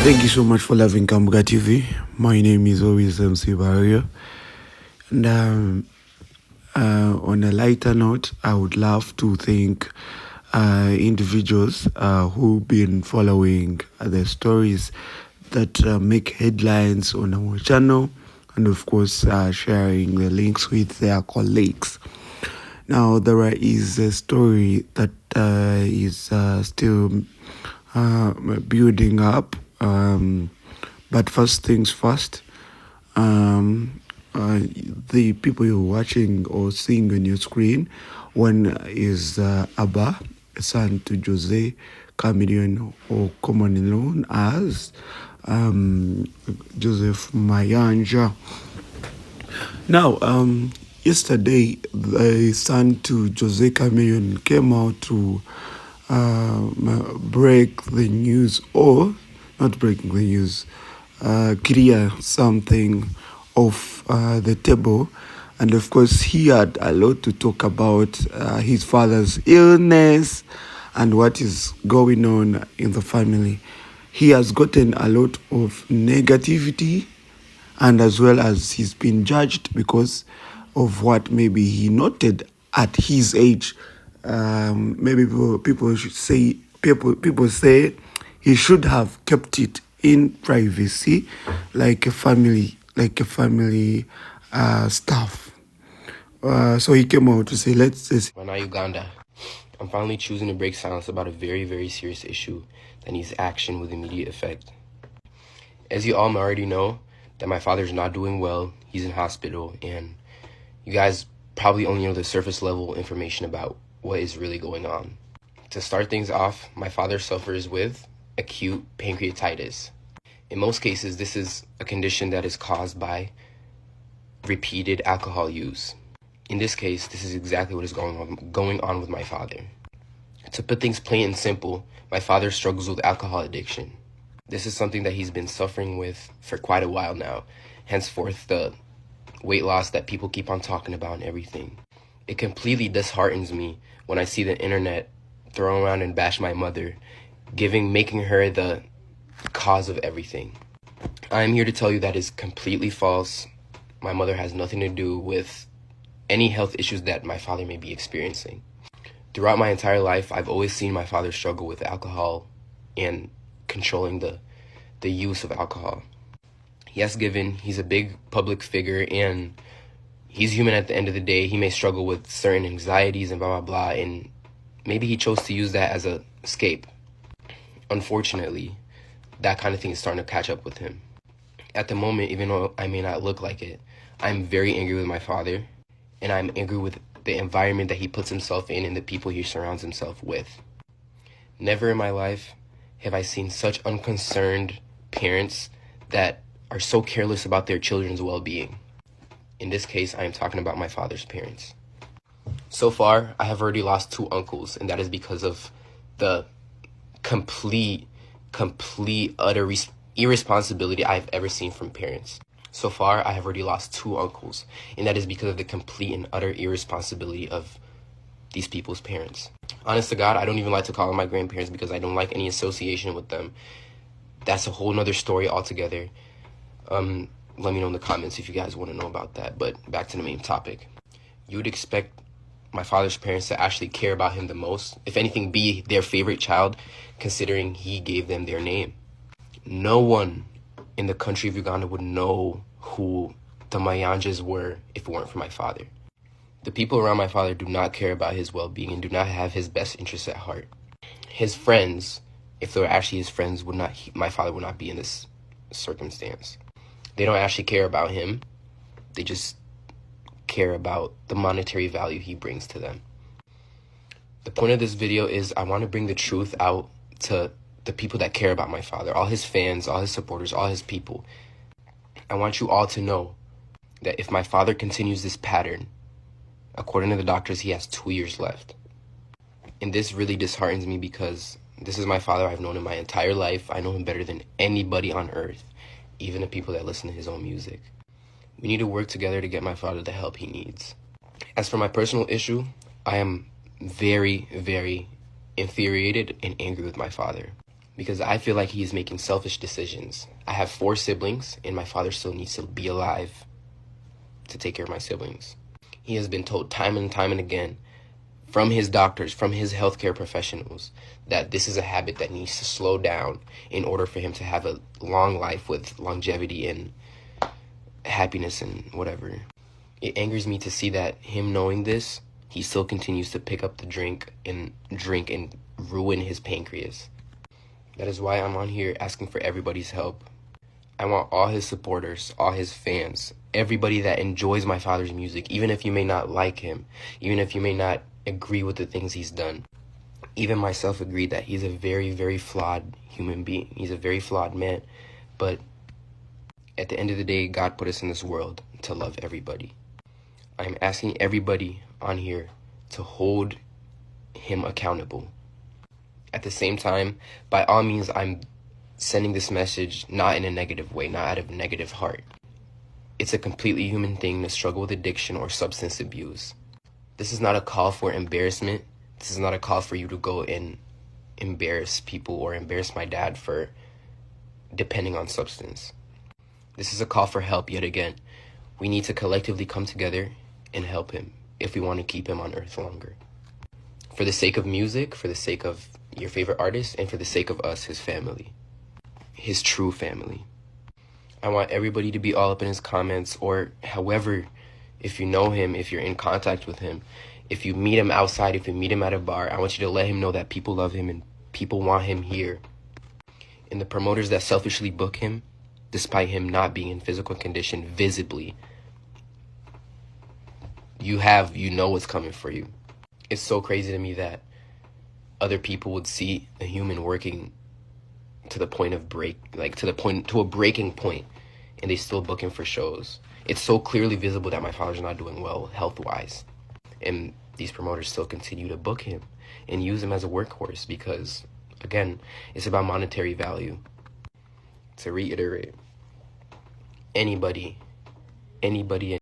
Thank you so much for loving Kambuga TV. My name is always MC Barrio. And on a lighter note, I would love to thank individuals who've been following the stories that make headlines on our channel, and of course sharing the links with their colleagues. Now, there is a story that is still building up, but first things first, the people you're watching or seeing on your screen, one is Abba, son to Jose Chameleone, or commonly known as Joseph Mayanja. Now, yesterday, the son to Jose Chameleone came out to break the news, or not breaking the news, clear something off the table. And of course, he had a lot to talk about his father's illness and what is going on in the family. He has gotten a lot of negativity, and as well as he's been judged because of what maybe he noted at his age. Maybe people say he should have kept it in privacy, like a family stuff. So he came out to say, We're not Uganda. I'm finally choosing to break silence about a very, very serious issue that needs action with immediate effect. As you all already know, that my father's not doing well. He's in hospital, and you guys probably only know the surface level information about what is really going on. To start things off, my father suffers with acute pancreatitis. In most cases, this is a condition that is caused by repeated alcohol use. In this case, this is exactly what is going on with my father. To put things plain and simple, my father struggles with alcohol addiction. This is something that he's been suffering with for quite a while now, henceforth the weight loss that people keep on talking about and everything. It completely disheartens me when I see the internet throw around and bash my mother, making her the cause of everything. I am here to tell you that is completely false. My mother has nothing to do with any health issues that my father may be experiencing. Throughout my entire life, I've always seen my father struggle with alcohol and controlling the use of alcohol. Yes, given he's a big public figure and he's human at the end of the day, he may struggle with certain anxieties and blah, blah, blah, and maybe he chose to use that as an escape. Unfortunately, that kind of thing is starting to catch up with him. At the moment, even though I may not look like it, I'm very angry with my father, and I'm angry with the environment that he puts himself in and the people he surrounds himself with. Never in my life have I seen such unconcerned parents that are so careless about their children's well-being. In this case, I am talking about my father's parents. So far, I have already lost 2 uncles, and that is because of the complete, utter irresponsibility I've ever seen from parents. So far, I have already lost 2 uncles, and that is because of the complete and utter irresponsibility of these people's parents. Honest to God, I don't even like to call them my grandparents because I don't like any association with them. That's a whole nother story altogether. Let me know in the comments if you guys want to know about that. But back to the main topic. You would expect my father's parents to actually care about him the most, if anything, be their favorite child, considering he gave them their name. No one in the country of Uganda would know who the Mayanjas were if it weren't for my father. The people around my father do not care about his well-being and do not have his best interests at heart. His friends, if they were actually his friends, my father would not be in this circumstance. They don't actually care about him. They just care about the monetary value he brings to them. The point of this video is I want to bring the truth out to the people that care about my father, all his fans, all his supporters, all his people. I want you all to know that if my father continues this pattern, according to the doctors, he has 2 years left. And this really disheartens me because this is my father I've known in my entire life. I know him better than anybody on earth, even the people that listen to his own music. We need to work together to get my father the help he needs. As for my personal issue, I am very, very infuriated and angry with my father. because I feel like he is making selfish decisions. I have 4 siblings, and my father still needs to be alive to take care of my siblings. He has been told time and time and again from his doctors, from his healthcare professionals, that this is a habit that needs to slow down in order for him to have a long life with longevity and happiness and whatever. It angers me to see that him knowing this, he still continues to pick up the drink and ruin his pancreas. That is why I'm on here asking for everybody's help. I want all his supporters, all his fans, everybody that enjoys my father's music, even if you may not like him, even if you may not agree with the things he's done. Even myself agreed that he's a very, very flawed human being. He's a very flawed man. But at the end of the day, God put us in this world to love everybody. I'm asking everybody on here to hold him accountable. At the same time, by all means, I'm sending this message not in a negative way, not out of a negative heart. It's a completely human thing to struggle with addiction or substance abuse. This is not a call for embarrassment. This is not a call for you to go and embarrass people or embarrass my dad for depending on substance. This is a call for help yet again. We need to collectively come together and help him if we want to keep him on earth longer. For the sake of music, for the sake of your favorite artist, and for the sake of us, his family. His true family. I want everybody to be all up in his comments, or however, if you know him, if you're in contact with him, if you meet him outside, if you meet him at a bar, I want you to let him know that people love him and people want him here. And the promoters that selfishly book him, despite him not being in physical condition visibly, you know what's coming for you. It's so crazy to me that other people would see a human working to the point of to a breaking point, and they still book him for shows. It's so clearly visible that my father's not doing well health-wise, and these promoters still continue to book him and use him as a workhorse because, again, it's about monetary value. To reiterate, anybody